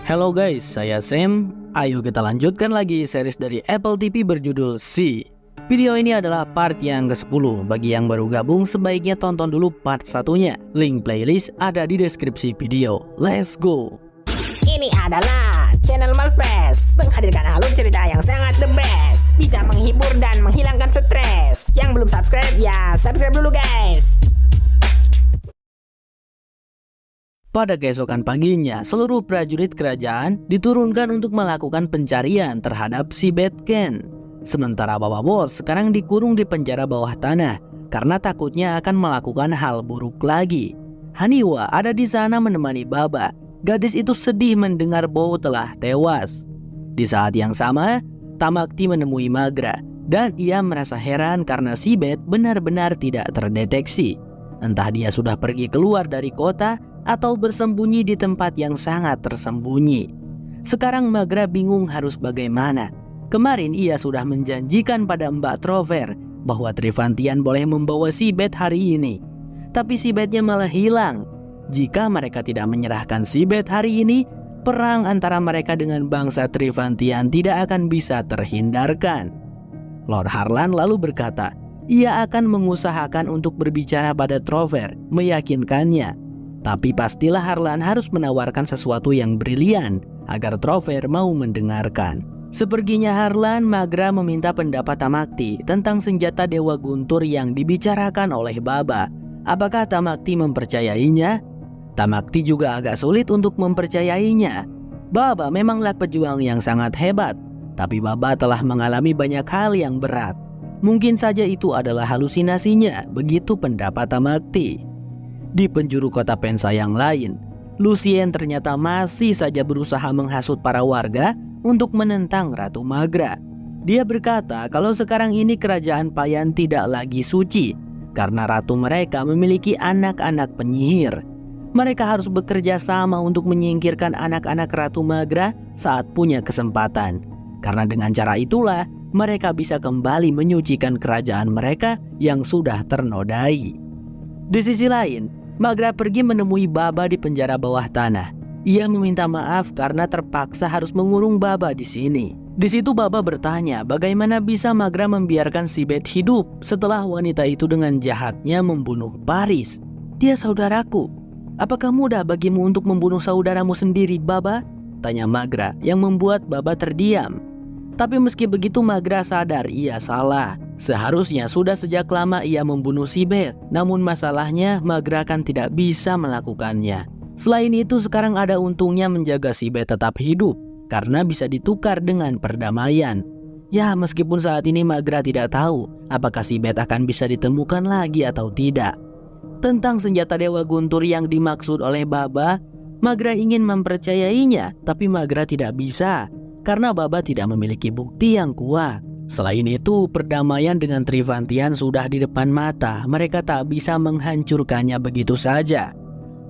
Halo guys, saya Sam. Ayo kita lanjutkan lagi series dari Apple TV berjudul C. Video ini adalah part yang ke-10. Bagi yang baru gabung, sebaiknya tonton dulu part satunya. Link playlist ada di deskripsi video. Let's go! Ini adalah channel Malfest, menghadirkan alur cerita yang sangat the best, bisa menghibur dan menghilangkan stres. Yang belum subscribe ya subscribe dulu guys. Pada keesokan paginya, seluruh prajurit kerajaan diturunkan untuk melakukan pencarian terhadap si Batcan. Sementara Baba Bos sekarang dikurung di penjara bawah tanah karena takutnya akan melakukan hal buruk lagi. Haniwa ada di sana menemani Baba. Gadis itu sedih mendengar Bow telah tewas. Di saat yang sama, Tamakti menemui Magra dan ia merasa heran karena si Bat benar-benar tidak terdeteksi. Entah dia sudah pergi keluar dari kota atau bersembunyi di tempat yang sangat tersembunyi. Sekarang Magra bingung harus bagaimana. Kemarin ia sudah menjanjikan pada Mbak Trover bahwa Trivantian boleh membawa si Bat hari ini. Tapi si Batnya malah hilang. Jika mereka tidak menyerahkan si Bat hari ini, perang antara mereka dengan bangsa Trivantian tidak akan bisa terhindarkan. Lord Harlan lalu berkata, ia akan mengusahakan untuk berbicara pada Trover, meyakinkannya. Tapi pastilah Harlan harus menawarkan sesuatu yang brilian agar Trover mau mendengarkan. Seperginya Harlan, Magra meminta pendapat Tamakti tentang senjata Dewa Guntur yang dibicarakan oleh Baba. Apakah Tamakti mempercayainya? Tamakti juga agak sulit untuk mempercayainya. Baba memanglah pejuang yang sangat hebat, tapi Baba telah mengalami banyak hal yang berat. Mungkin saja itu adalah halusinasinya, begitu pendapat Tamakti. Di penjuru kota Pensa yang lain, Lucien ternyata masih saja berusaha menghasut para warga untuk menentang Ratu Magra. Dia berkata kalau sekarang ini kerajaan Payan tidak lagi suci karena ratu mereka memiliki anak-anak penyihir. Mereka harus bekerja sama untuk menyingkirkan anak-anak Ratu Magra saat punya kesempatan. Karena dengan cara itulah mereka bisa kembali menyucikan kerajaan mereka yang sudah ternodai. Di sisi lain, Magra pergi menemui Baba di penjara bawah tanah. Ia meminta maaf karena terpaksa harus mengurung Baba di sini. Di situ Baba bertanya bagaimana bisa Magra membiarkan si Bat hidup setelah wanita itu dengan jahatnya membunuh Paris. Dia saudaraku. Apakah mudah bagimu untuk membunuh saudaramu sendiri, Baba? Tanya Magra yang membuat Baba terdiam. Tapi meski begitu Magra sadar ia salah. Seharusnya sudah sejak lama ia membunuh si Bat. Namun masalahnya Magra kan tidak bisa melakukannya. Selain itu sekarang ada untungnya menjaga si Bat tetap hidup karena bisa ditukar dengan perdamaian. Ya meskipun saat ini Magra tidak tahu apakah si Bat akan bisa ditemukan lagi atau tidak. Tentang senjata Dewa Guntur yang dimaksud oleh Baba, Magra ingin mempercayainya, tapi Magra tidak bisa karena Baba tidak memiliki bukti yang kuat. Selain itu, perdamaian dengan Trivantian sudah di depan mata. Mereka tak bisa menghancurkannya begitu saja.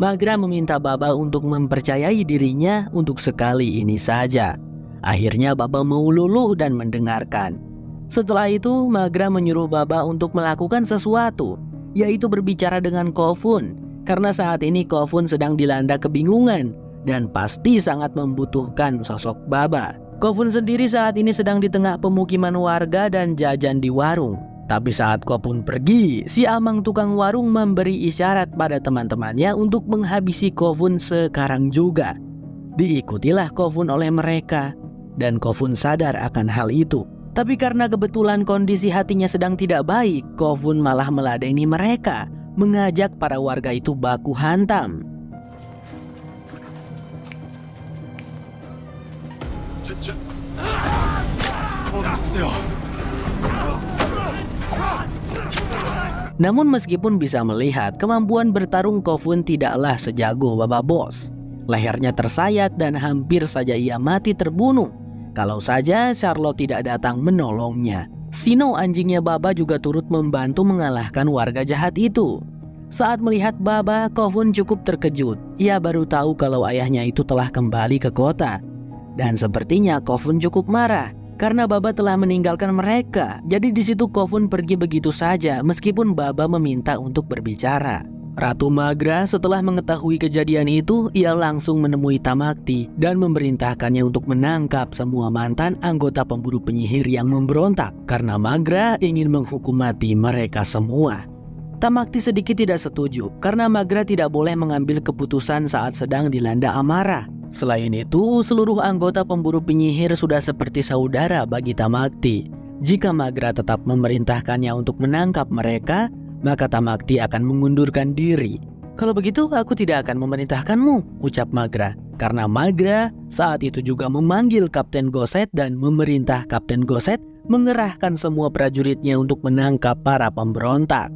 Magra meminta Baba untuk mempercayai dirinya untuk sekali ini saja. Akhirnya Baba mau luluh dan mendengarkan. Setelah itu, Magra menyuruh Baba untuk melakukan sesuatu, yaitu berbicara dengan Kofun. Karena saat ini Kofun sedang dilanda kebingungan dan pasti sangat membutuhkan sosok Baba. Kofun sendiri saat ini sedang di tengah pemukiman warga dan jajan di warung. Tapi saat Kofun pergi, si Amang tukang warung memberi isyarat pada teman-temannya untuk menghabisi Kofun sekarang juga. Diikutilah Kofun oleh mereka, dan Kofun sadar akan hal itu. Tapi karena kebetulan kondisi hatinya sedang tidak baik, Kofun malah meladeni mereka, mengajak para warga itu baku hantam. Namun meskipun bisa melihat kemampuan bertarung Kofun tidaklah sejago Baba Bos. Lehernya tersayat dan hampir saja ia mati terbunuh kalau saja Charlotte tidak datang menolongnya. Sino anjingnya Baba juga turut membantu mengalahkan warga jahat itu. Saat melihat Baba, Kofun cukup terkejut. Ia baru tahu kalau ayahnya itu telah kembali ke kota. Dan sepertinya Kofun cukup marah karena Baba telah meninggalkan mereka. Jadi di situ Kofun pergi begitu saja meskipun Baba meminta untuk berbicara. Ratu Magra setelah mengetahui kejadian itu, ia langsung menemui Tamakti dan memerintahkannya untuk menangkap semua mantan anggota pemburu penyihir yang memberontak karena Magra ingin menghukum mati mereka semua. Tamakti sedikit tidak setuju karena Magra tidak boleh mengambil keputusan saat sedang dilanda amarah. Selain itu, seluruh anggota pemburu penyihir sudah seperti saudara bagi Tamakti. Jika Magra tetap memerintahkannya untuk menangkap mereka, maka Tamakti akan mengundurkan diri. "Kalau begitu aku tidak akan memerintahkanmu," ucap Magra. Karena Magra saat itu juga memanggil Kapten Goset dan memerintah Kapten Goset mengerahkan semua prajuritnya untuk menangkap para pemberontak.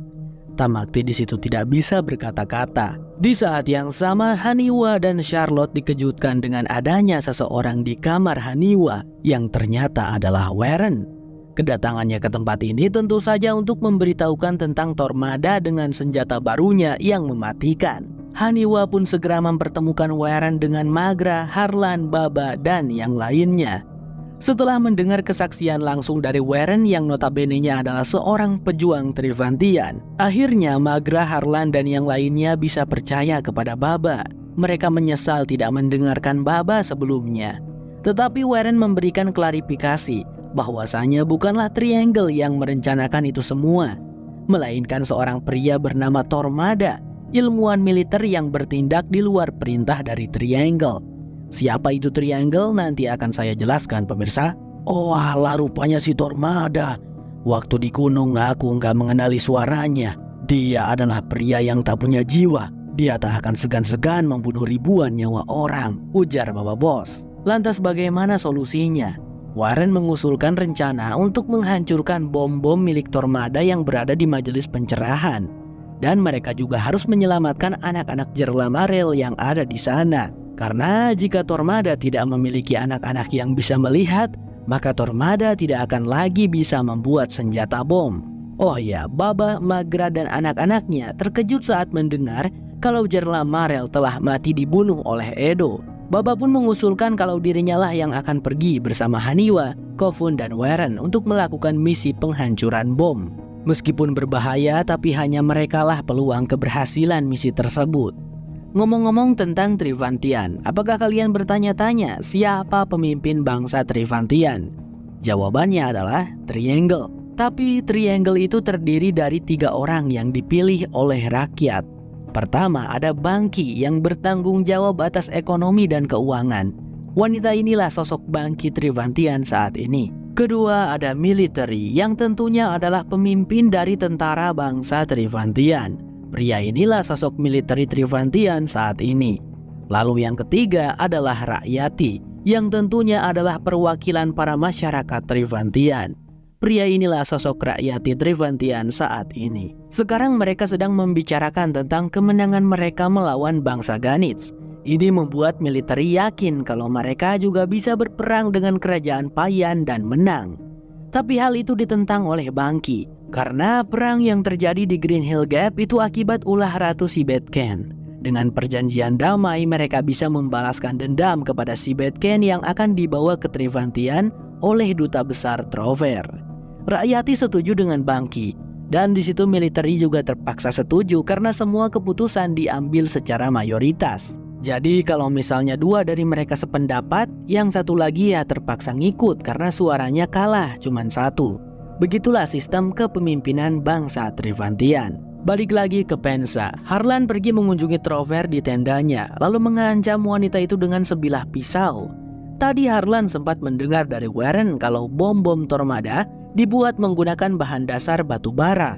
Tamakti di situ tidak bisa berkata-kata. Di saat yang sama, Haniwa dan Charlotte dikejutkan dengan adanya seseorang di kamar Haniwa yang ternyata adalah Warren. Kedatangannya ke tempat ini tentu saja untuk memberitahukan tentang Tormada dengan senjata barunya yang mematikan. Haniwa pun segera mempertemukan Warren dengan Magra, Harlan, Baba, dan yang lainnya. Setelah mendengar kesaksian langsung dari Warren yang notabene-nya adalah seorang pejuang Trivantian, akhirnya Magra, Harlan, dan yang lainnya bisa percaya kepada Baba. Mereka menyesal tidak mendengarkan Baba sebelumnya. Tetapi Warren memberikan klarifikasi bahwasanya bukanlah Triangle yang merencanakan itu semua, melainkan seorang pria bernama Tormada, ilmuwan militer yang bertindak di luar perintah dari Triangle. Siapa itu Triangle nanti akan saya jelaskan pemirsa. Oh alah, rupanya si Tormada. Waktu di gunung aku nggak mengenali suaranya. Dia adalah pria yang tak punya jiwa. Dia tak akan segan-segan membunuh ribuan nyawa orang, ujar Baba Bos. Lantas bagaimana solusinya? Warren mengusulkan rencana untuk menghancurkan bom-bom milik Tormada yang berada di majelis pencerahan. Dan mereka juga harus menyelamatkan anak-anak Jerlamarel yang ada di sana. Karena jika Tormada tidak memiliki anak-anak yang bisa melihat, maka Tormada tidak akan lagi bisa membuat senjata bom. Oh ya, Baba, Magra, dan anak-anaknya terkejut saat mendengar kalau Jerlamarel telah mati dibunuh oleh Edo. Baba pun mengusulkan kalau dirinya lah yang akan pergi bersama Haniwa, Kofun, dan Warren untuk melakukan misi penghancuran bom. Meskipun berbahaya, tapi hanya merekalah peluang keberhasilan misi tersebut. Ngomong-ngomong tentang Trivantian, apakah kalian bertanya-tanya siapa pemimpin bangsa Trivantian? Jawabannya adalah Triangle. Tapi Triangle itu terdiri dari 3 orang yang dipilih oleh rakyat. Pertama ada Bangki yang bertanggung jawab atas ekonomi dan keuangan. Wanita inilah sosok Bangki Trivantian saat ini. Kedua ada Military yang tentunya adalah pemimpin dari tentara bangsa Trivantian. Pria inilah sosok Military Trivantian saat ini. Lalu yang ketiga adalah Rakyati yang tentunya adalah perwakilan para masyarakat Trivantian. Pria inilah sosok Rakyati Trivantian saat ini. Sekarang mereka sedang membicarakan tentang kemenangan mereka melawan bangsa Ganits. Ini membuat Military yakin kalau mereka juga bisa berperang dengan kerajaan Payan dan menang. Tapi hal itu ditentang oleh Bangki. Karena perang yang terjadi di Green Hill Gap itu akibat ulah Ratu Sibetken. Dengan perjanjian damai mereka bisa membalaskan dendam kepada Sibetken yang akan dibawa ke Trivantian oleh duta besar Trover. Rakyati setuju dengan Bangki, dan di situ Military juga terpaksa setuju karena semua keputusan diambil secara mayoritas. Jadi kalau misalnya 2 dari mereka sependapat, yang satu lagi ya terpaksa ngikut karena suaranya kalah cuman 1. Begitulah sistem kepemimpinan bangsa Trivantian. Balik lagi ke Pensa, Harlan pergi mengunjungi Trover di tendanya, lalu mengancam wanita itu dengan sebilah pisau. Tadi Harlan sempat mendengar dari Warren kalau bom-bom Tormada dibuat menggunakan bahan dasar batu bara.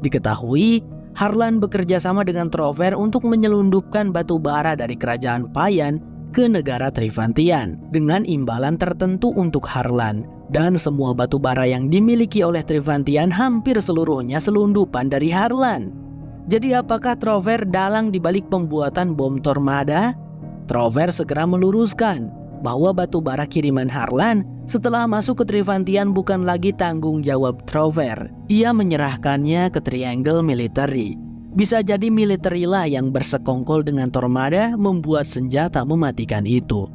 Diketahui, Harlan bekerja sama dengan Trover untuk menyelundupkan batu bara dari kerajaan Payan ke negara Trivantian dengan imbalan tertentu untuk Harlan. Dan semua batu bara yang dimiliki oleh Trivantian hampir seluruhnya selundupan dari Harlan. Jadi apakah Trover dalang dibalik pembuatan bom Tormada? Trover segera meluruskan bahwa batu bara kiriman Harlan setelah masuk ke Trivantian bukan lagi tanggung jawab Trover. Ia menyerahkannya ke Triangle Military. Bisa jadi Military lah yang bersekongkol dengan Tormada membuat senjata mematikan itu.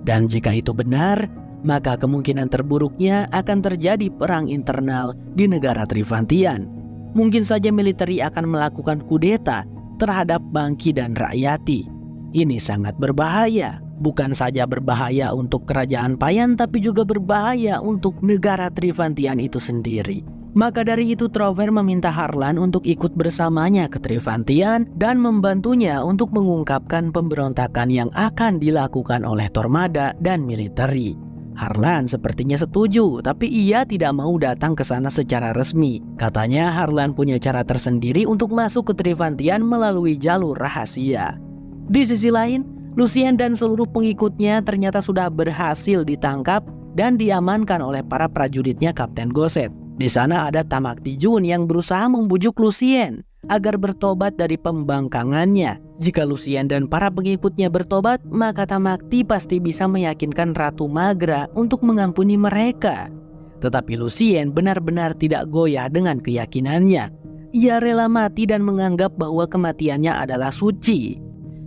Dan jika itu benar, maka kemungkinan terburuknya akan terjadi perang internal di negara Trivantian. Mungkin saja Military akan melakukan kudeta terhadap Bangki dan Rakyati. Ini sangat berbahaya. Bukan saja berbahaya untuk kerajaan Payan, tapi juga berbahaya untuk negara Trivantian itu sendiri. Maka dari itu Trover meminta Harlan untuk ikut bersamanya ke Trivantian dan membantunya untuk mengungkapkan pemberontakan yang akan dilakukan oleh Tormada dan militeri. Harlan sepertinya setuju, tapi ia tidak mau datang ke sana secara resmi. Katanya Harlan punya cara tersendiri untuk masuk ke Trivantian melalui jalur rahasia. Di sisi lain, Lucien dan seluruh pengikutnya ternyata sudah berhasil ditangkap dan diamankan oleh para prajuritnya Kapten Goset. Di sana ada Tamak Tijun yang berusaha membujuk Lucien agar bertobat dari pembangkangannya. Jika Lucien dan para pengikutnya bertobat, maka Tamakti pasti bisa meyakinkan Ratu Magra untuk mengampuni mereka. Tetapi Lucien benar-benar tidak goyah dengan keyakinannya. Ia rela mati dan menganggap bahwa kematiannya adalah suci.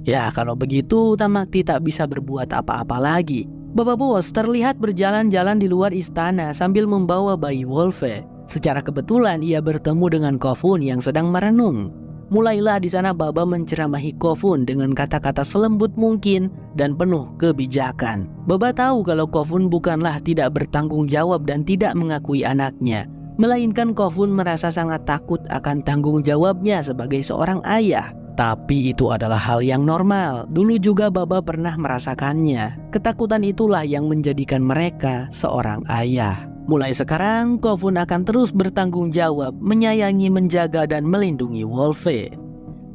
Ya, kalau begitu Tamakti tak bisa berbuat apa-apa lagi. Baba Bos terlihat berjalan-jalan di luar istana sambil membawa bayi Wolfe. Secara kebetulan ia bertemu dengan Kofun yang sedang merenung. Mulailah di sana Baba menceramahi Kofun dengan kata-kata selembut mungkin dan penuh kebijakan. Baba tahu kalau Kofun bukanlah tidak bertanggung jawab dan tidak mengakui anaknya, melainkan Kofun merasa sangat takut akan tanggung jawabnya sebagai seorang ayah. Tapi itu adalah hal yang normal. Dulu juga Baba pernah merasakannya. Ketakutan itulah yang menjadikan mereka seorang ayah. Mulai sekarang, Kofun akan terus bertanggung jawab, menyayangi, menjaga, dan melindungi Wolfe.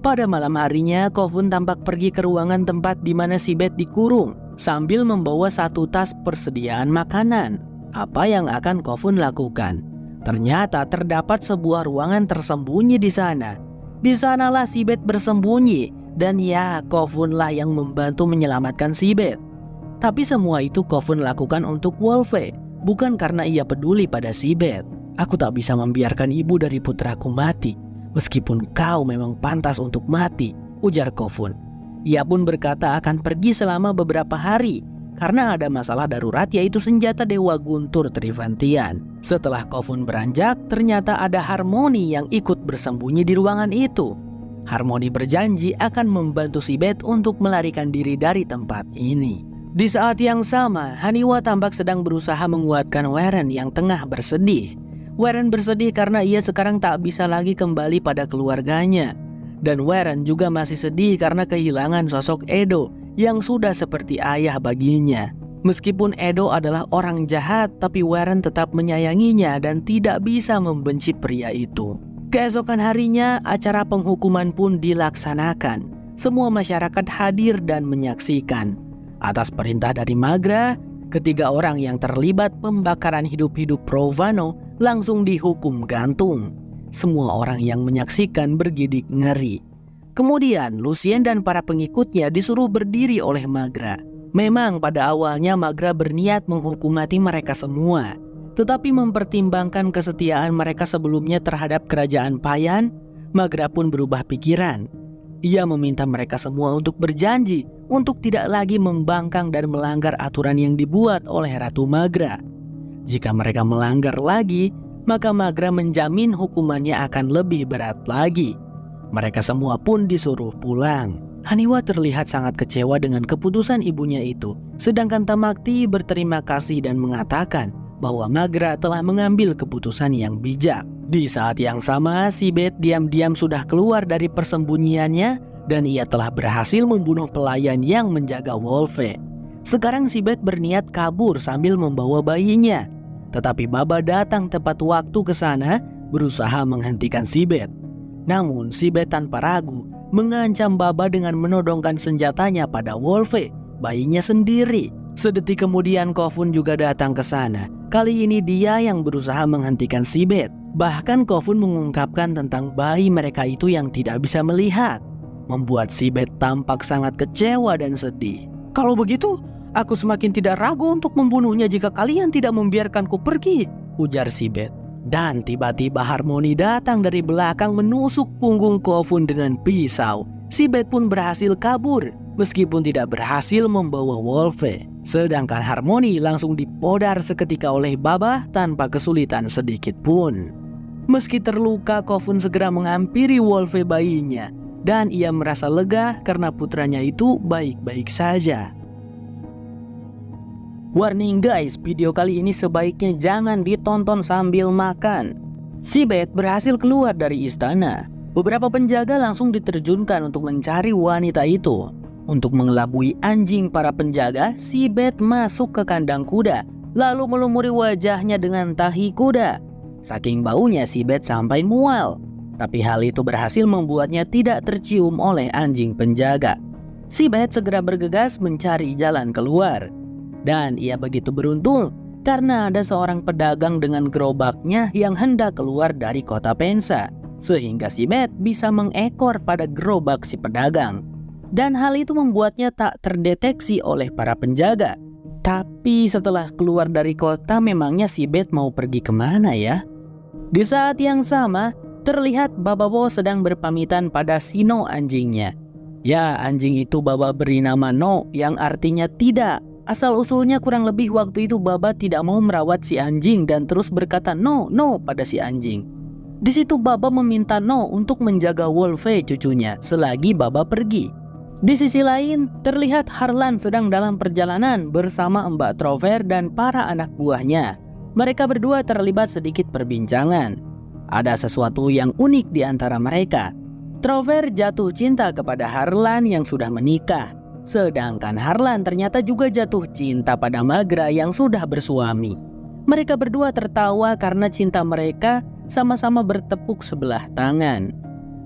Pada malam harinya, Kofun tampak pergi ke ruangan tempat di mana Sibet dikurung, sambil membawa satu tas persediaan makanan. Apa yang akan Kofun lakukan? Ternyata terdapat sebuah ruangan tersembunyi di sana. Di sanalah Sibet bersembunyi, dan ya, Kofunlah yang membantu menyelamatkan Sibet. Tapi semua itu Kofun lakukan untuk Wolfe, bukan karena ia peduli pada Sibet. Aku tak bisa membiarkan ibu dari putraku mati, meskipun kau memang pantas untuk mati, ujar Kofun. Ia pun berkata akan pergi selama beberapa hari, karena ada masalah darurat yaitu senjata Dewa Guntur Trivantian. Setelah Kofun beranjak, ternyata ada Harmoni yang ikut bersembunyi di ruangan itu. Harmoni berjanji akan membantu Sibet untuk melarikan diri dari tempat ini. Di saat yang sama, Haniwa tampak sedang berusaha menguatkan Weren yang tengah bersedih. Weren bersedih karena ia sekarang tak bisa lagi kembali pada keluarganya. Dan Weren juga masih sedih karena kehilangan sosok Edo yang sudah seperti ayah baginya. Meskipun Edo adalah orang jahat, tapi Weren tetap menyayanginya dan tidak bisa membenci pria itu. Keesokan harinya, acara penghukuman pun dilaksanakan. Semua masyarakat hadir dan menyaksikan. Atas perintah dari Magra, ketiga orang yang terlibat pembakaran hidup-hidup Provano langsung dihukum gantung. Semua orang yang menyaksikan bergidik ngeri. Kemudian Lucien dan para pengikutnya disuruh berdiri oleh Magra. Memang pada awalnya Magra berniat menghukum mati mereka semua, tetapi mempertimbangkan kesetiaan mereka sebelumnya terhadap kerajaan Payan, Magra pun berubah pikiran. Ia meminta mereka semua untuk berjanji untuk tidak lagi membangkang dan melanggar aturan yang dibuat oleh Ratu Magra. Jika mereka melanggar lagi, maka Magra menjamin hukumannya akan lebih berat lagi. Mereka semua pun disuruh pulang. Haniwa terlihat sangat kecewa dengan keputusan ibunya itu, sedangkan Tamakti berterima kasih dan mengatakan bahwa Magra telah mengambil keputusan yang bijak. Di saat yang sama, Sibet diam-diam sudah keluar dari persembunyiannya dan ia telah berhasil membunuh pelayan yang menjaga Wolfe. Sekarang Sibet berniat kabur sambil membawa bayinya. Tetapi Baba datang tepat waktu ke sana berusaha menghentikan Sibet. Namun Sibet tanpa ragu mengancam Baba dengan menodongkan senjatanya pada Wolfe, bayinya sendiri. Sedetik kemudian Kofun juga datang ke sana. Kali ini dia yang berusaha menghentikan Sibet. Bahkan Kofun mengungkapkan tentang bayi mereka itu yang tidak bisa melihat, membuat Sibet tampak sangat kecewa dan sedih. Kalau begitu, aku semakin tidak ragu untuk membunuhnya jika kalian tidak membiarkanku pergi, ujar Sibet. Dan tiba-tiba Harmoni datang dari belakang menusuk punggung Kofun dengan pisau. Sibet pun berhasil kabur, meskipun tidak berhasil membawa Wolfe. Sedangkan Harmoni langsung dipodar seketika oleh Baba tanpa kesulitan sedikit pun. Meski terluka, Kofun segera menghampiri Wolfe bayinya. dan ia merasa lega karena putranya itu baik-baik saja. Warning guys, video kali ini sebaiknya jangan ditonton sambil makan. Si Beth berhasil keluar dari istana. Beberapa penjaga langsung diterjunkan untuk mencari wanita itu. Untuk mengelabui anjing para penjaga, si Beth masuk ke kandang kuda, lalu melumuri wajahnya dengan tahi kuda. Saking baunya si Beth sampai mual. Tapi hal itu berhasil membuatnya tidak tercium oleh anjing penjaga. Si Beth segera bergegas mencari jalan keluar. Dan ia begitu beruntung karena ada seorang pedagang dengan gerobaknya yang hendak keluar dari kota Pensa. Sehingga si Beth bisa mengekor pada gerobak si pedagang. Dan hal itu membuatnya tak terdeteksi oleh para penjaga. Tapi setelah keluar dari kota, memangnya si Beth mau pergi kemana ya? Di saat yang sama, terlihat Baba Bo sedang berpamitan pada si No anjingnya. Ya, anjing itu Baba beri nama No yang artinya tidak. Asal-usulnya kurang lebih waktu itu Baba tidak mau merawat si anjing dan terus berkata no pada si anjing. Di situ Baba meminta No untuk menjaga Wolfe cucunya selagi Baba pergi. Di sisi lain, terlihat Harlan sedang dalam perjalanan bersama Mbak Trover dan para anak buahnya. Mereka berdua terlibat sedikit perbincangan. Ada sesuatu yang unik di antara mereka. Trover jatuh cinta kepada Harlan yang sudah menikah. Sedangkan Harlan ternyata juga jatuh cinta pada Magra yang sudah bersuami. Mereka berdua tertawa karena cinta mereka sama-sama bertepuk sebelah tangan.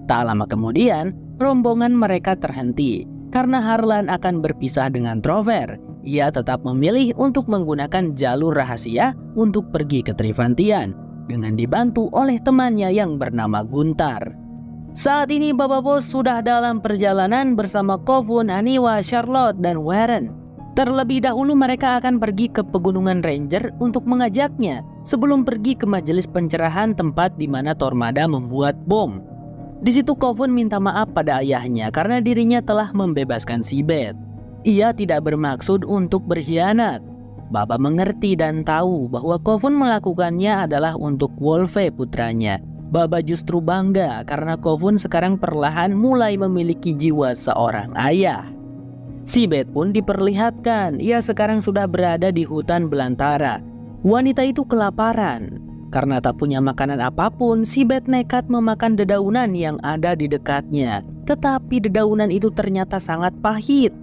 Tak lama kemudian, rombongan mereka terhenti karena Harlan akan berpisah dengan Trover. Ia tetap memilih untuk menggunakan jalur rahasia untuk pergi ke Trivantian dengan dibantu oleh temannya yang bernama Guntar. Saat ini Baba Bos sudah dalam perjalanan bersama Kofun, Haniwa, Charlotte, dan Warren. Terlebih dahulu mereka akan pergi ke Pegunungan Ranger untuk mengajaknya sebelum pergi ke majelis pencerahan tempat di mana Tormada membuat bom. Di situ Kofun minta maaf pada ayahnya karena dirinya telah membebaskan si Beth. Ia tidak bermaksud untuk berkhianat. Baba mengerti dan tahu bahwa Kofun melakukannya adalah untuk Wolfe putranya. Baba justru bangga karena Kofun sekarang perlahan mulai memiliki jiwa seorang ayah. Si Beth pun diperlihatkan, ia sekarang sudah berada di hutan belantara. Wanita itu kelaparan. Karena tak punya makanan apapun, si Beth nekat memakan dedaunan yang ada di dekatnya. Tetapi dedaunan itu ternyata sangat pahit.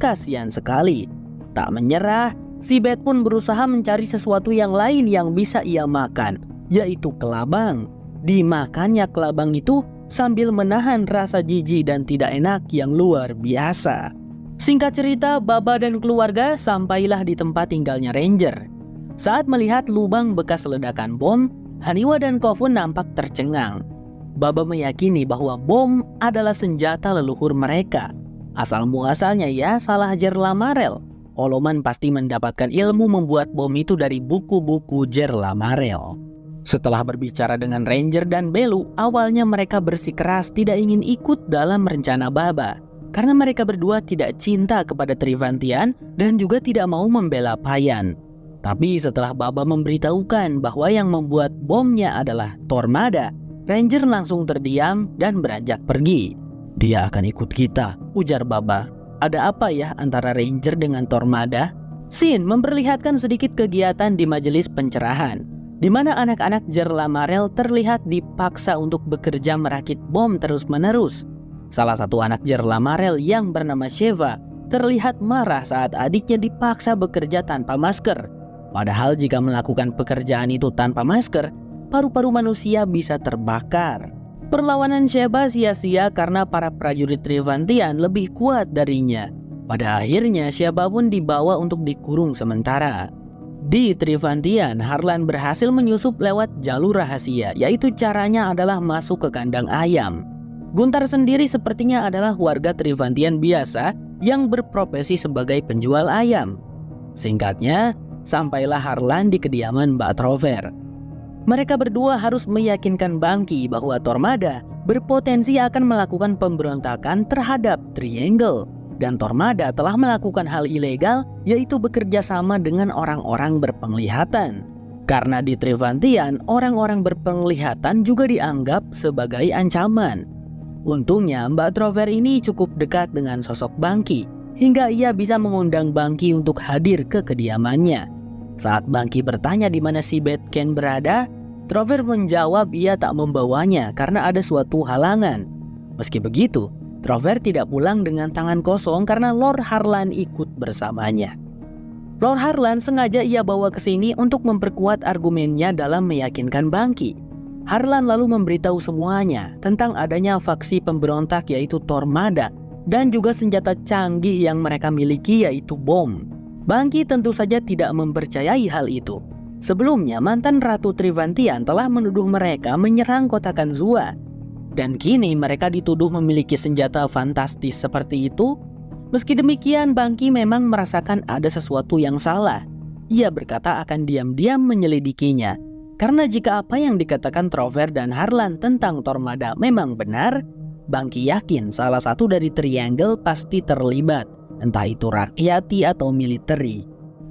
Kasihan sekali. Tak menyerah, si Beth pun berusaha mencari sesuatu yang lain yang bisa ia makan, yaitu kelabang. Dimakannya kelabang itu sambil menahan rasa jijik dan tidak enak yang luar biasa. Singkat cerita, Baba dan keluarga sampailah di tempat tinggalnya Ranger. Saat melihat lubang bekas ledakan bom, Haniwa dan Kofun nampak tercengang. Baba meyakini bahwa bom adalah senjata leluhur mereka. Asal muasalnya ya salah ajar Lamarel. Oloman pasti mendapatkan ilmu membuat bom itu dari buku-buku Jer Lamarel. Setelah berbicara dengan Ranger dan Belu, awalnya mereka bersikeras tidak ingin ikut dalam rencana Baba. Karena mereka berdua tidak cinta kepada Trivantian dan juga tidak mau membela Payan. Tapi setelah Baba memberitahukan bahwa yang membuat bomnya adalah Tormada, Ranger langsung terdiam dan beranjak pergi. Dia akan ikut kita, ujar Baba. Ada apa ya antara Ranger dengan Tormada? Scene memperlihatkan sedikit kegiatan di majelis pencerahan, di mana anak-anak Jer Lamarel terlihat dipaksa untuk bekerja merakit bom terus-menerus. Salah satu anak Jer Lamarel yang bernama Sheva terlihat marah saat adiknya dipaksa bekerja tanpa masker. Padahal jika melakukan pekerjaan itu tanpa masker, paru-paru manusia bisa terbakar. Perlawanan Sheva sia-sia karena para prajurit Trivantian lebih kuat darinya. Pada akhirnya Sheva pun dibawa untuk dikurung sementara. Di Trivantian, Harlan berhasil menyusup lewat jalur rahasia, yaitu caranya adalah masuk ke kandang ayam. Guntar sendiri sepertinya adalah warga Trivantian biasa yang berprofesi sebagai penjual ayam. Singkatnya, sampailah Harlan di kediaman Mbak Trover. Mereka berdua harus meyakinkan Bangki bahwa Tormada berpotensi akan melakukan pemberontakan terhadap Triangle. Dan Tormada telah melakukan hal ilegal, yaitu bekerja sama dengan orang-orang berpenglihatan. Karena di Trivantian, orang-orang berpenglihatan juga dianggap sebagai ancaman. Untungnya Mbak Trover ini cukup dekat dengan sosok Bangky, hingga ia bisa mengundang Bangky untuk hadir ke kediamannya. Saat Bangky bertanya di mana si Batcan berada, Trover menjawab ia tak membawanya karena ada suatu halangan. Meski begitu, Trover tidak pulang dengan tangan kosong karena Lord Harlan ikut bersamanya. Lord Harlan sengaja ia bawa ke sini untuk memperkuat argumennya dalam meyakinkan Bangky. Harlan lalu memberitahu semuanya tentang adanya faksi pemberontak yaitu Tormada dan juga senjata canggih yang mereka miliki yaitu bom. Bangky tentu saja tidak mempercayai hal itu. Sebelumnya mantan Ratu Trivantian telah menuduh mereka menyerang kota Kanzua. Dan kini mereka dituduh memiliki senjata fantastis seperti itu. Meski demikian Bangky memang merasakan ada sesuatu yang salah. Ia berkata akan diam-diam menyelidikinya. Karena jika apa yang dikatakan Trover dan Harlan tentang Tormada memang benar, Bangky yakin salah satu dari Triangle pasti terlibat, entah itu rakyati atau militeri.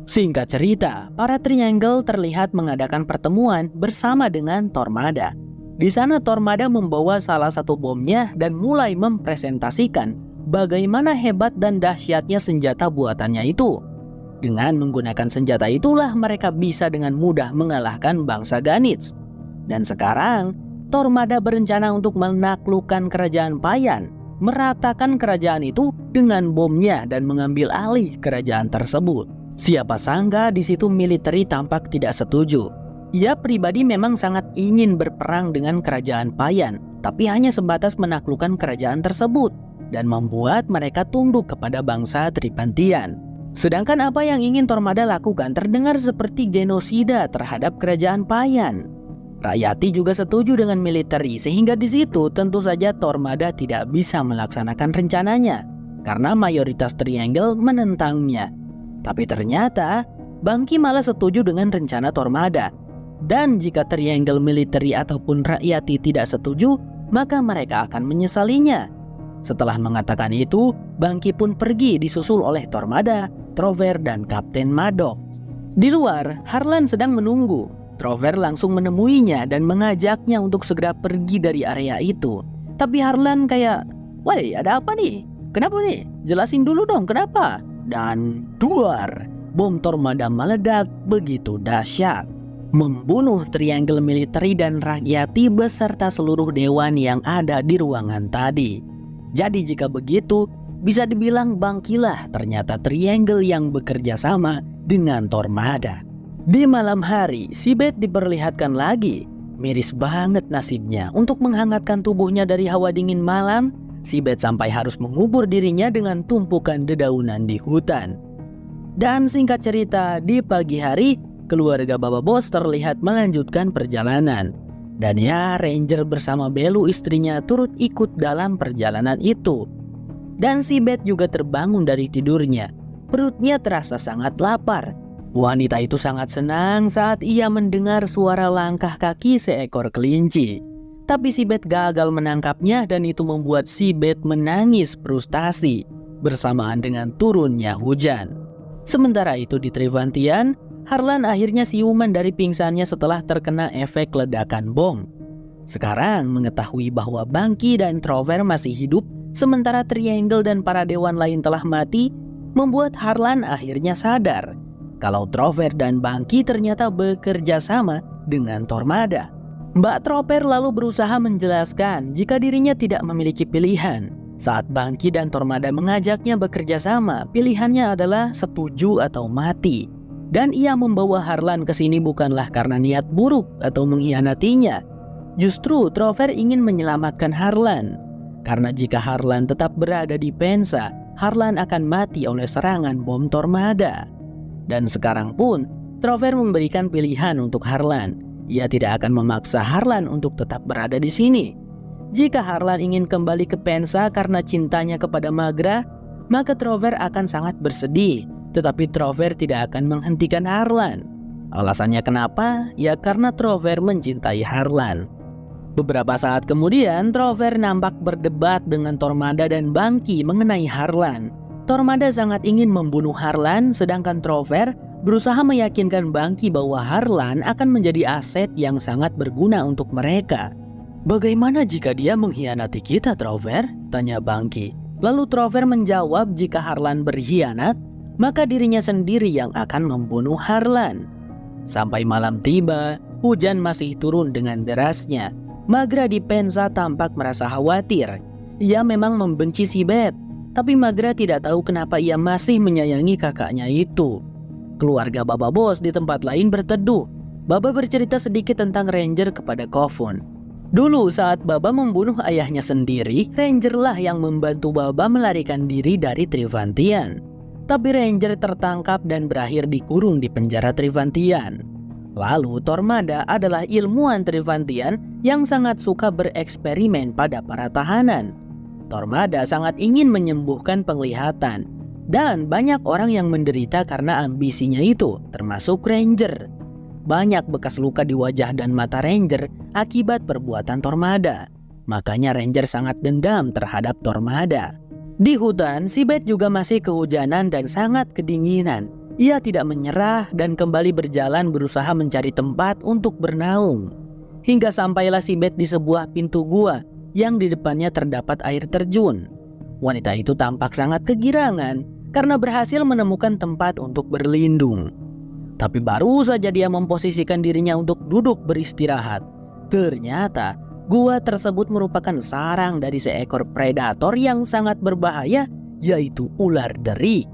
Singkat cerita, para Triangle terlihat mengadakan pertemuan bersama dengan Tormada. Di sana Tormada membawa salah satu bomnya dan mulai mempresentasikan bagaimana hebat dan dahsyatnya senjata buatannya itu. Dengan menggunakan senjata itulah mereka bisa dengan mudah mengalahkan bangsa Ghanits. Dan sekarang, Tormada berencana untuk menaklukkan kerajaan Payan, meratakan kerajaan itu dengan bomnya dan mengambil alih kerajaan tersebut. Siapa sangka di situ militeri tampak tidak setuju. Ia pribadi memang sangat ingin berperang dengan kerajaan Payan, tapi hanya sebatas menaklukkan kerajaan tersebut dan membuat mereka tunduk kepada bangsa Tripantian. Sedangkan apa yang ingin Tormada lakukan terdengar seperti genosida terhadap kerajaan Payan. Rakyati juga setuju dengan militeri sehingga di situ tentu saja Tormada tidak bisa melaksanakan rencananya karena mayoritas Triangle menentangnya. Tapi ternyata Bangky malah setuju dengan rencana Tormada. Dan jika Triangle militeri ataupun rakyati tidak setuju, maka mereka akan menyesalinya. Setelah mengatakan itu, Bangky pun pergi disusul oleh Tormada, Trover, dan Kapten Madok. Di luar, Harlan sedang menunggu. Trover langsung menemuinya dan mengajaknya untuk segera pergi dari area itu. Tapi Harlan kayak, "Woi, ada apa nih? Kenapa nih? Jelasin dulu dong kenapa?" Dan duar, bom Tormada meledak begitu dahsyat, membunuh Triangle militeri dan rakyati beserta seluruh dewan yang ada di ruangan tadi. Jadi jika begitu, bisa dibilang Bangky-lah ternyata Triangle yang bekerja sama dengan Tormada. Di malam hari, si Bet diperlihatkan lagi. Miris banget nasibnya. Untuk menghangatkan tubuhnya dari hawa dingin malam, si Bet sampai harus mengubur dirinya dengan tumpukan dedaunan di hutan. Dan singkat cerita, di pagi hari, keluarga Baba Boss terlihat melanjutkan perjalanan. Dan ya, Ranger bersama Belu istrinya turut ikut dalam perjalanan itu. Dan si Bet juga terbangun dari tidurnya. Perutnya terasa sangat lapar. Wanita itu sangat senang saat ia mendengar suara langkah kaki seekor kelinci. Tapi si Bet gagal menangkapnya dan itu membuat si Bet menangis frustasi bersamaan dengan turunnya hujan. Sementara itu di Trivantian, Harlan akhirnya siuman dari pingsannya setelah terkena efek ledakan bom. Sekarang mengetahui bahwa Bangky dan Trover masih hidup sementara Triangle dan para dewan lain telah mati, membuat Harlan akhirnya sadar kalau Trover dan Bangky ternyata bekerja sama dengan Tormada. Mbak Trover lalu berusaha menjelaskan jika dirinya tidak memiliki pilihan. Saat Bangky dan Tormada mengajaknya bekerja sama, pilihannya adalah setuju atau mati. Dan ia membawa Harlan ke sini bukanlah karena niat buruk atau mengkhianatinya. Justru Trover ingin menyelamatkan Harlan. Karena jika Harlan tetap berada di Pensa, Harlan akan mati oleh serangan bom Tormada. Dan sekarang pun, Trover memberikan pilihan untuk Harlan. Ia tidak akan memaksa Harlan untuk tetap berada di sini. Jika Harlan ingin kembali ke Pensa karena cintanya kepada Maghra, maka Trover akan sangat bersedih. Tetapi Trover tidak akan menghentikan Harlan. Alasannya kenapa? Ya karena Trover mencintai Harlan. Beberapa saat kemudian, Trover nampak berdebat dengan Tormada dan Bangky mengenai Harlan. Tormada sangat ingin membunuh Harlan, sedangkan Trover berusaha meyakinkan Bangky bahwa Harlan akan menjadi aset yang sangat berguna untuk mereka. "Bagaimana jika dia mengkhianati kita, Trover?" tanya Bangki. Lalu Trover menjawab jika Harlan berkhianat, maka dirinya sendiri yang akan membunuh Harlan. Sampai malam tiba, hujan masih turun dengan derasnya. Magra di Pensa tampak merasa khawatir. Ia memang membenci si Beth, tapi Magra tidak tahu kenapa ia masih menyayangi kakaknya itu. Keluarga Baba Bos di tempat lain berteduh. Baba bercerita sedikit tentang Ranger kepada Kofun. Dulu saat Baba membunuh ayahnya sendiri, Ranger lah yang membantu Baba melarikan diri dari Trivantian. Tapi Ranger tertangkap dan berakhir dikurung di penjara Trivantian. Lalu Tormada adalah ilmuwan Trivantian yang sangat suka bereksperimen pada para tahanan. Tormada sangat ingin menyembuhkan penglihatan, dan banyak orang yang menderita karena ambisinya itu, termasuk Ranger. Banyak bekas luka di wajah dan mata Ranger akibat perbuatan Tormada. Makanya Ranger sangat dendam terhadap Tormada. Di hutan, si Beth juga masih kehujanan dan sangat kedinginan. Ia tidak menyerah dan kembali berjalan berusaha mencari tempat untuk bernaung. Hingga sampailah si Beth di sebuah pintu gua yang di depannya terdapat air terjun. Wanita itu tampak sangat kegirangan karena berhasil menemukan tempat untuk berlindung. Tapi baru saja dia memposisikan dirinya untuk duduk beristirahat, ternyata gua tersebut merupakan sarang dari seekor predator yang sangat berbahaya, yaitu ular derik.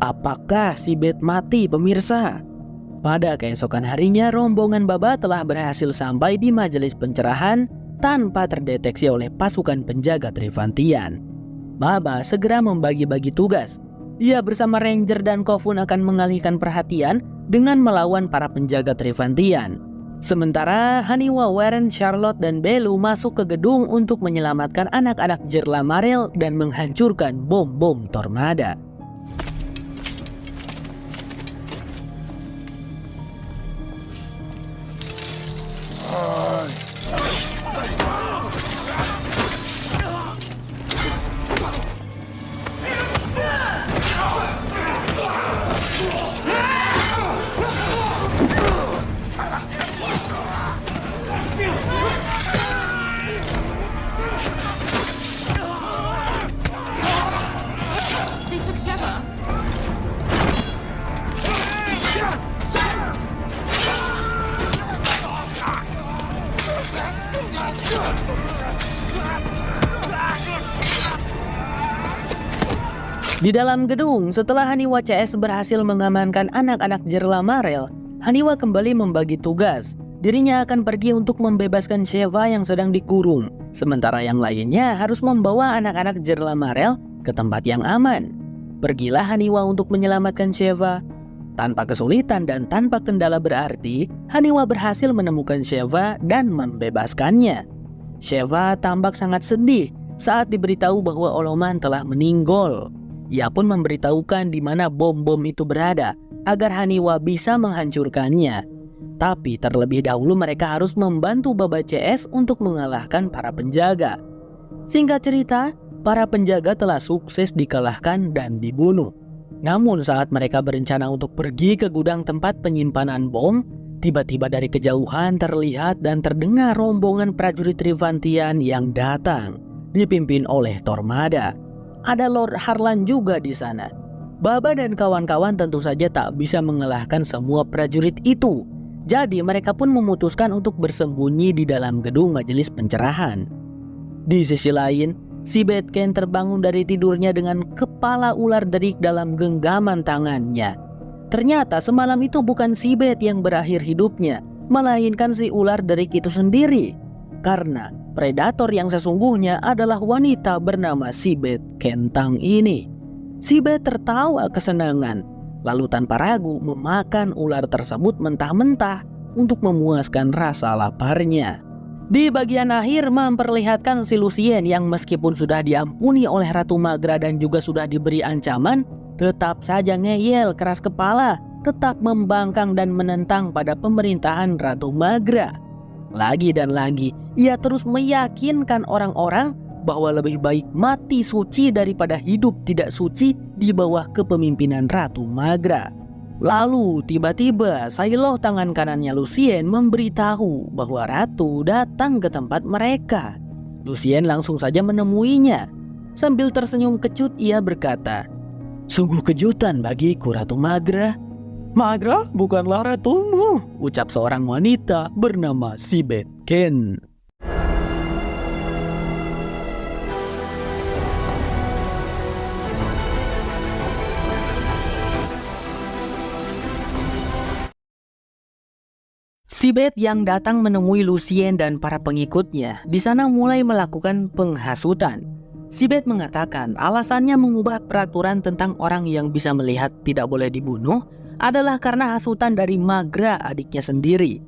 Apakah si Beth mati, pemirsa? Pada keesokan harinya, rombongan Baba telah berhasil sampai di majelis pencerahan tanpa terdeteksi oleh pasukan penjaga Trivantian. Baba segera membagi-bagi tugas. Ia bersama Ranger dan Kofun akan mengalihkan perhatian dengan melawan para penjaga Trivantian. Sementara Haniwa, Warren, Charlotte, dan Belu masuk ke gedung untuk menyelamatkan anak-anak Jerlamarel dan menghancurkan bom-bom Tormada. Di dalam gedung, setelah Haniwa CS berhasil mengamankan anak-anak Jerlamarel, Haniwa kembali membagi tugas. Dirinya akan pergi untuk membebaskan Sheva yang sedang dikurung, sementara yang lainnya harus membawa anak-anak Jerlamarel ke tempat yang aman. Pergilah Haniwa untuk menyelamatkan Sheva. Tanpa kesulitan dan tanpa kendala berarti, Haniwa berhasil menemukan Sheva dan membebaskannya. Sheva tampak sangat sedih saat diberitahu bahwa Oloman telah meninggal. Ia pun memberitahukan di mana bom-bom itu berada agar Haniwa bisa menghancurkannya. Tapi terlebih dahulu mereka harus membantu Baba CS untuk mengalahkan para penjaga. Singkat cerita, para penjaga telah sukses dikalahkan dan dibunuh. Namun saat mereka berencana untuk pergi ke gudang tempat penyimpanan bom, tiba-tiba dari kejauhan terlihat dan terdengar rombongan prajurit Trivantian yang datang, dipimpin oleh Tormada. Ada Lord Harlan juga di sana. Baba dan kawan-kawan tentu saja tak bisa mengalahkan semua prajurit itu. Jadi mereka pun memutuskan untuk bersembunyi di dalam gedung majelis pencerahan. Di sisi lain, si Betken terbangun dari tidurnya dengan kepala ular derik dalam genggaman tangannya. Ternyata semalam itu bukan si Bet yang berakhir hidupnya, melainkan si ular derik itu sendiri. Karena predator yang sesungguhnya adalah wanita bernama si Bet Kentang ini. Si Bet tertawa kesenangan, lalu tanpa ragu memakan ular tersebut mentah-mentah untuk memuaskan rasa laparnya. Di bagian akhir memperlihatkan si Lucien yang meskipun sudah diampuni oleh Ratu Magra dan juga sudah diberi ancaman, tetap saja ngeyel keras kepala, tetap membangkang dan menentang pada pemerintahan Ratu Magra. Lagi dan lagi, ia terus meyakinkan orang-orang bahwa lebih baik mati suci daripada hidup tidak suci di bawah kepemimpinan Ratu Magra. Lalu tiba-tiba Shiloh tangan kanannya Lucien memberitahu bahwa Ratu datang ke tempat mereka. Lucien langsung saja menemuinya. Sambil tersenyum kecut ia berkata, "Sungguh kejutan bagiku Ratu Magra." "Magra bukanlah ratumu," ucap seorang wanita bernama Sibeth Ken. Sibeth yang datang menemui Lucien dan para pengikutnya di sana mulai melakukan penghasutan. Sibeth mengatakan alasannya mengubah peraturan tentang orang yang bisa melihat tidak boleh dibunuh adalah karena hasutan dari Magra adiknya sendiri.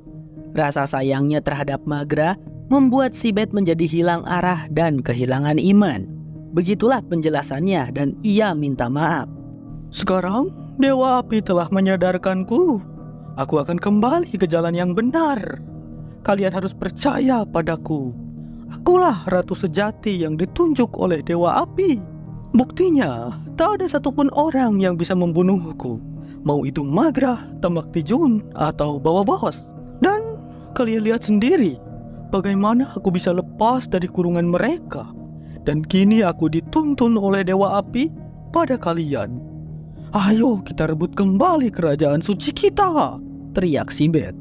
Rasa sayangnya terhadap Magra membuat Sibeth menjadi hilang arah dan kehilangan iman. Begitulah penjelasannya dan ia minta maaf. "Sekarang Dewa Api telah menyadarkanku. Aku akan kembali ke jalan yang benar. Kalian harus percaya padaku. Akulah ratu sejati yang ditunjuk oleh Dewa Api. Buktinya, tak ada satupun orang yang bisa membunuhku. Mau itu Magra, Tamak Tijun, atau Bawa Bos. Dan kalian lihat sendiri bagaimana aku bisa lepas dari kurungan mereka. Dan kini aku dituntun oleh Dewa Api pada kalian. Ayo kita rebut kembali kerajaan suci kita," teriak Sibeth,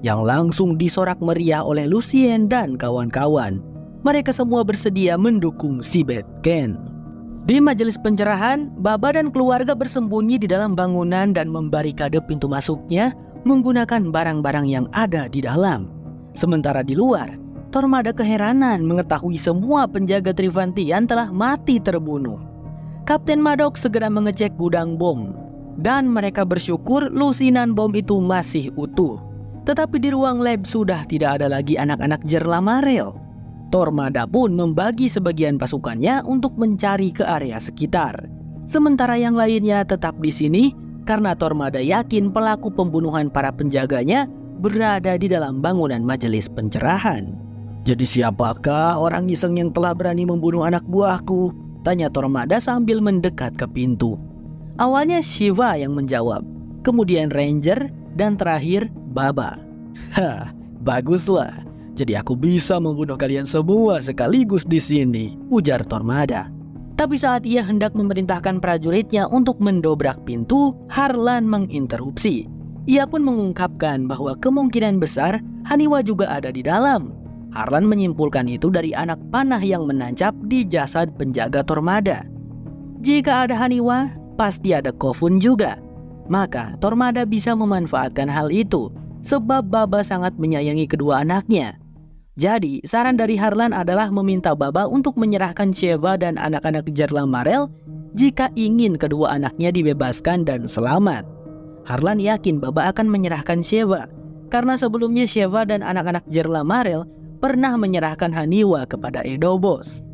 yang langsung disorak meriah oleh Lucien dan kawan-kawan. Mereka semua bersedia mendukung Sibeth Ken. Di majelis pencerahan, Baba dan keluarga bersembunyi di dalam bangunan dan membarikade pintu masuknya menggunakan barang-barang yang ada di dalam. Sementara di luar, Tormada keheranan mengetahui semua penjaga Trivantian telah mati terbunuh. Kapten Madok segera mengecek gudang bom dan mereka bersyukur lusinan bom itu masih utuh. Tetapi di ruang lab sudah tidak ada lagi anak-anak Jerlamarel. Tormada pun membagi sebagian pasukannya untuk mencari ke area sekitar. Sementara yang lainnya tetap di sini karena Tormada yakin pelaku pembunuhan para penjaganya berada di dalam bangunan majelis pencerahan. "Jadi siapakah orang iseng yang telah berani membunuh anak buahku?" tanya Tormada sambil mendekat ke pintu. Awalnya Shiva yang menjawab, kemudian Ranger, dan terakhir Baba. "Hah, baguslah. Jadi aku bisa membunuh kalian semua sekaligus di sini," ujar Tormada. Tapi saat ia hendak memerintahkan prajuritnya untuk mendobrak pintu, Harlan menginterupsi. Ia pun mengungkapkan bahwa kemungkinan besar Haniwa juga ada di dalam. Harlan menyimpulkan itu dari anak panah yang menancap di jasad penjaga Tormada. Jika ada Haniwa, pasti ada Kofun juga. Maka Tormada bisa memanfaatkan hal itu, sebab Baba sangat menyayangi kedua anaknya. Jadi saran dari Harlan adalah meminta Baba untuk menyerahkan Sheva dan anak-anak Jerlamarel jika ingin kedua anaknya dibebaskan dan selamat. Harlan yakin Baba akan menyerahkan Sheva, karena sebelumnya Sheva dan anak-anak Jerlamarel pernah menyerahkan Haniwa kepada Edelbos.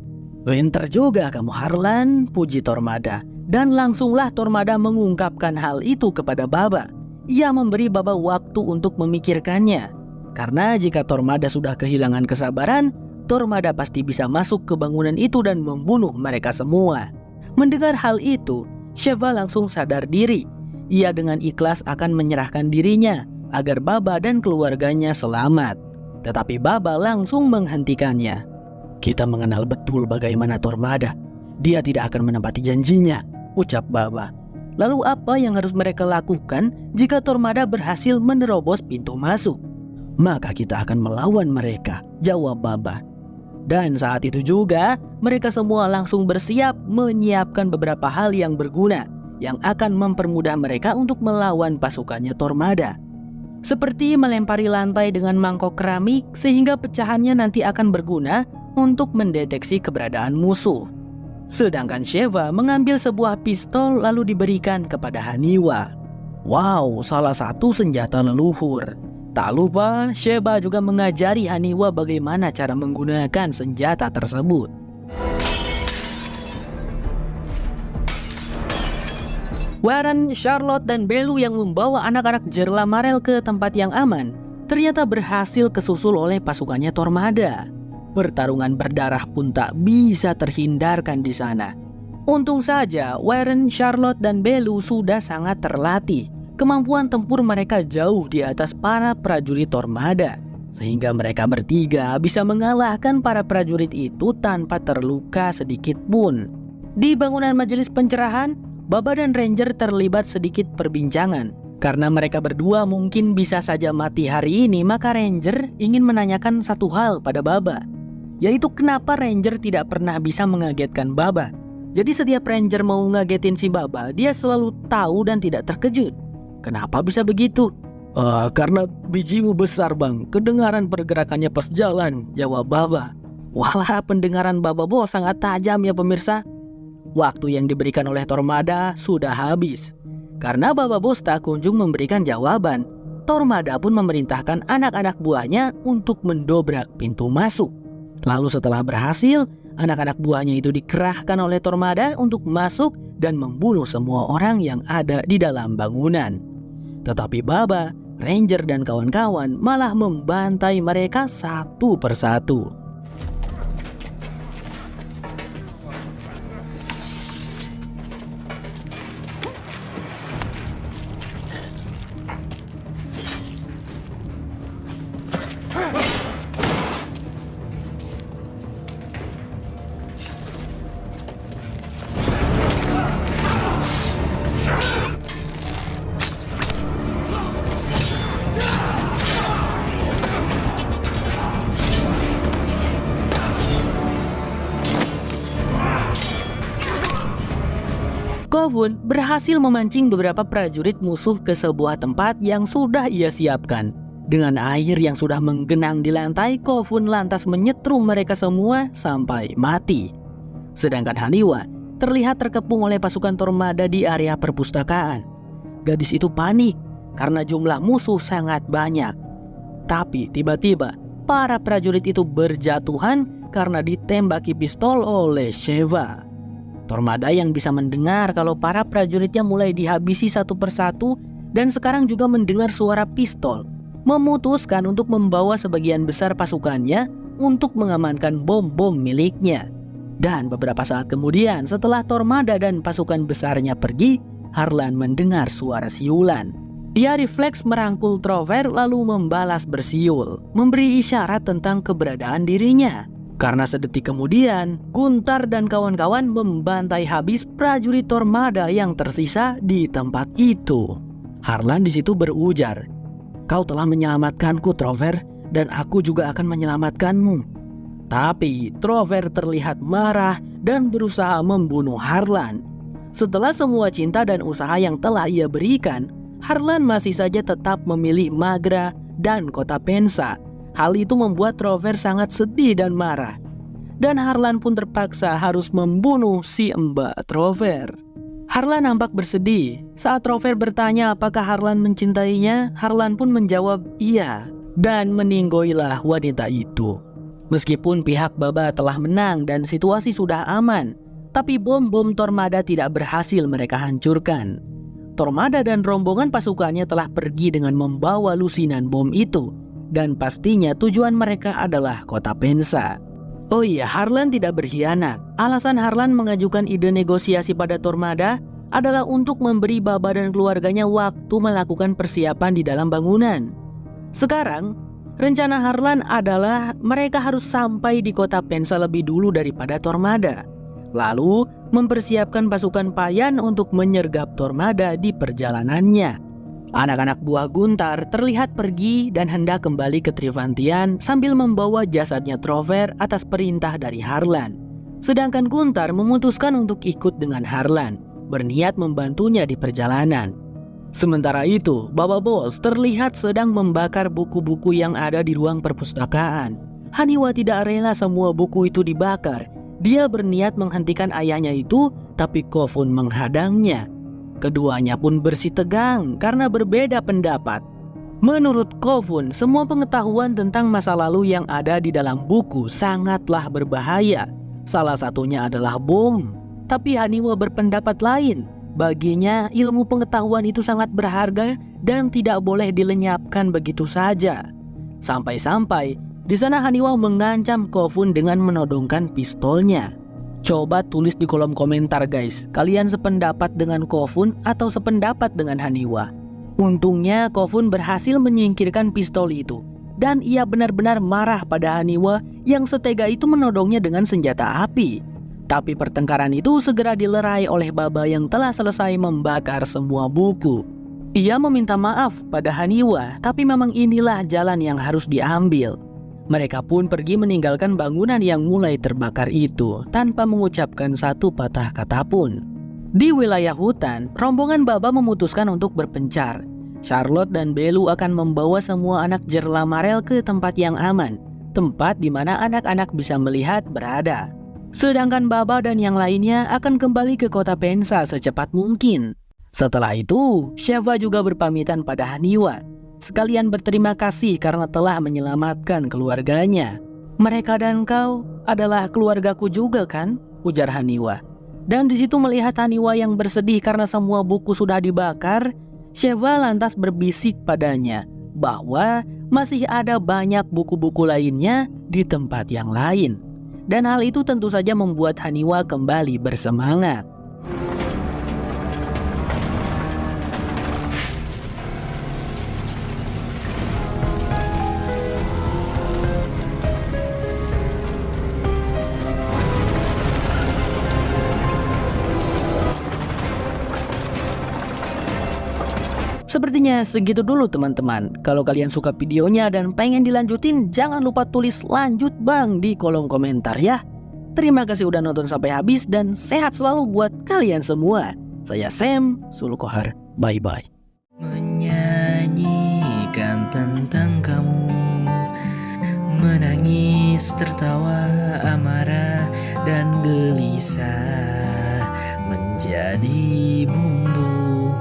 "Pinter juga kamu Harlan," puji Tormada. Dan langsunglah Tormada mengungkapkan hal itu kepada Baba. Ia memberi Baba waktu untuk memikirkannya. Karena jika Tormada sudah kehilangan kesabaran, Tormada pasti bisa masuk ke bangunan itu dan membunuh mereka semua. Mendengar hal itu, Sheva langsung sadar diri. Ia dengan ikhlas akan menyerahkan dirinya agar Baba dan keluarganya selamat. Tetapi Baba langsung menghentikannya. "Kita mengenal betul bagaimana Tormada. Dia tidak akan menepati janjinya," ucap Baba. "Lalu apa yang harus mereka lakukan jika Tormada berhasil menerobos pintu masuk?" "Maka kita akan melawan mereka," jawab Baba. Dan saat itu juga mereka semua langsung bersiap menyiapkan beberapa hal yang berguna yang akan mempermudah mereka untuk melawan pasukannya Tormada. Seperti melempari lantai dengan mangkok keramik sehingga pecahannya nanti akan berguna untuk mendeteksi keberadaan musuh. Sedangkan Sheva mengambil sebuah pistol lalu diberikan kepada Haniwa. Wow, salah satu senjata leluhur. Tak lupa, Sheva juga mengajari Haniwa bagaimana cara menggunakan senjata tersebut. Warren, Charlotte, dan Belu yang membawa anak-anak Jerlamarel ke tempat yang aman ternyata berhasil kesusul oleh pasukannya Tormada. Pertarungan berdarah pun tak bisa terhindarkan di sana. Untung saja Warren, Charlotte, dan Belu sudah sangat terlatih. Kemampuan tempur mereka jauh di atas para prajurit Tormada, sehingga mereka bertiga bisa mengalahkan para prajurit itu tanpa terluka sedikit pun. Di bangunan majelis pencerahan, Baba dan Ranger terlibat sedikit perbincangan. Karena mereka berdua mungkin bisa saja mati hari ini, maka Ranger ingin menanyakan satu hal pada Baba, yaitu kenapa Ranger tidak pernah bisa mengagetkan Baba. Jadi setiap Ranger mau ngagetin si Baba, dia selalu tahu dan tidak terkejut. Kenapa bisa begitu? Karena bijimu besar bang, kedengaran pergerakannya pas jalan, jawab Baba. Walah, pendengaran Baba Bos sangat tajam ya pemirsa. Waktu yang diberikan oleh Tormada sudah habis. Karena Baba Bos tak kunjung memberikan jawaban, Tormada pun memerintahkan anak-anak buahnya untuk mendobrak pintu masuk. Lalu setelah berhasil, anak-anak buahnya itu dikerahkan oleh Tormada untuk masuk dan membunuh semua orang yang ada di dalam bangunan. Tetapi Baba, Ranger, dan kawan-kawan malah membantai mereka satu persatu. Kovun berhasil memancing beberapa prajurit musuh ke sebuah tempat yang sudah ia siapkan. Dengan air yang sudah menggenang di lantai, Kovun lantas menyetrum mereka semua sampai mati. Sedangkan Haniwa terlihat terkepung oleh pasukan Tormada di area perpustakaan. Gadis itu panik karena jumlah musuh sangat banyak. Tapi tiba-tiba para prajurit itu berjatuhan karena ditembaki pistol oleh Sheva. Tormada yang bisa mendengar kalau para prajuritnya mulai dihabisi satu persatu dan sekarang juga mendengar suara pistol, memutuskan untuk membawa sebagian besar pasukannya untuk mengamankan bom-bom miliknya. Dan beberapa saat kemudian setelah Tormada dan pasukan besarnya pergi, Harlan mendengar suara siulan. Dia refleks merangkul Trover lalu membalas bersiul, memberi isyarat tentang keberadaan dirinya. Karena sedetik kemudian, Guntar dan kawan-kawan membantai habis prajurit Tormada yang tersisa di tempat itu. Harlan di situ berujar, "Kau telah menyelamatkanku, Trover, dan aku juga akan menyelamatkanmu." Tapi Trover terlihat marah dan berusaha membunuh Harlan. Setelah semua cinta dan usaha yang telah ia berikan, Harlan masih saja tetap memilih Maghra dan kota Pensa. Hal itu membuat Trover sangat sedih dan marah. Dan Harlan pun terpaksa harus membunuh si Mbak Trover. Harlan nampak bersedih. Saat Trover bertanya apakah Harlan mencintainya, Harlan pun menjawab iya. Dan meninggoilah wanita itu. Meskipun pihak Baba telah menang dan situasi sudah aman, tapi bom-bom Tormada tidak berhasil mereka hancurkan. Tormada dan rombongan pasukannya telah pergi dengan membawa lusinan bom itu. Dan pastinya tujuan mereka adalah kota Pensa. Oh iya, Harlan tidak berkhianat. Alasan Harlan mengajukan ide negosiasi pada Tormada adalah untuk memberi Baba dan keluarganya waktu melakukan persiapan di dalam bangunan. Sekarang, rencana Harlan adalah mereka harus sampai di kota Pensa lebih dulu daripada Tormada. Lalu, mempersiapkan pasukan Payan untuk menyergap Tormada di perjalanannya. Anak-anak buah Guntar terlihat pergi dan hendak kembali ke Trivantian sambil membawa jasadnya Trover atas perintah dari Harlan. Sedangkan Guntar memutuskan untuk ikut dengan Harlan, berniat membantunya di perjalanan. Sementara itu, Baba Bos terlihat sedang membakar buku-buku yang ada di ruang perpustakaan. Haniwa tidak rela semua buku itu dibakar. Dia berniat menghentikan ayahnya itu, tapi Kovun menghadangnya. Keduanya pun bersitegang karena berbeda pendapat. Menurut Kovun, semua pengetahuan tentang masa lalu yang ada di dalam buku sangatlah berbahaya. Salah satunya adalah bom. Tapi Haniwa berpendapat lain. Baginya, ilmu pengetahuan itu sangat berharga dan tidak boleh dilenyapkan begitu saja. Sampai-sampai Di sana Haniwa mengancam Kofun dengan menodongkan pistolnya. Coba tulis di kolom komentar guys, kalian sependapat dengan Kofun atau sependapat dengan Haniwa? Untungnya Kofun berhasil menyingkirkan pistol itu, dan ia benar-benar marah pada Haniwa yang setega itu menodongnya dengan senjata api. Tapi pertengkaran itu segera dilerai oleh Baba yang telah selesai membakar semua buku. Ia meminta maaf pada Haniwa, tapi memang inilah jalan yang harus diambil. Mereka pun pergi meninggalkan bangunan yang mulai terbakar itu tanpa mengucapkan satu patah kata pun. Di wilayah hutan, rombongan Baba memutuskan untuk berpencar. Charlotte dan Belu akan membawa semua anak Jerlamarel ke tempat yang aman, tempat di mana anak-anak bisa melihat berada. Sedangkan Baba dan yang lainnya akan kembali ke kota Pensa secepat mungkin. Setelah itu, Sheva juga berpamitan pada Haniwa, sekalian berterima kasih karena telah menyelamatkan keluarganya. Mereka dan kau adalah keluargaku juga kan? Ujar Haniwa. Dan di situ melihat Haniwa yang bersedih karena semua buku sudah dibakar, Sheva lantas berbisik padanya bahwa masih ada banyak buku-buku lainnya di tempat yang lain. Dan hal itu tentu saja membuat Haniwa kembali bersemangat. Sepertinya segitu dulu teman-teman. Kalau kalian suka videonya dan pengen dilanjutin, jangan lupa tulis lanjut bang di kolom komentar ya. Terima kasih udah nonton sampai habis dan sehat selalu buat kalian semua. Saya Sam Sulkohar, bye-bye. Menyanyikan tentang kamu, menangis, tertawa, amarah, dan gelisah menjadi bumbu,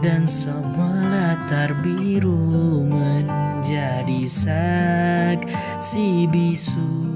dan semua latar biru menjadi saksi bisu.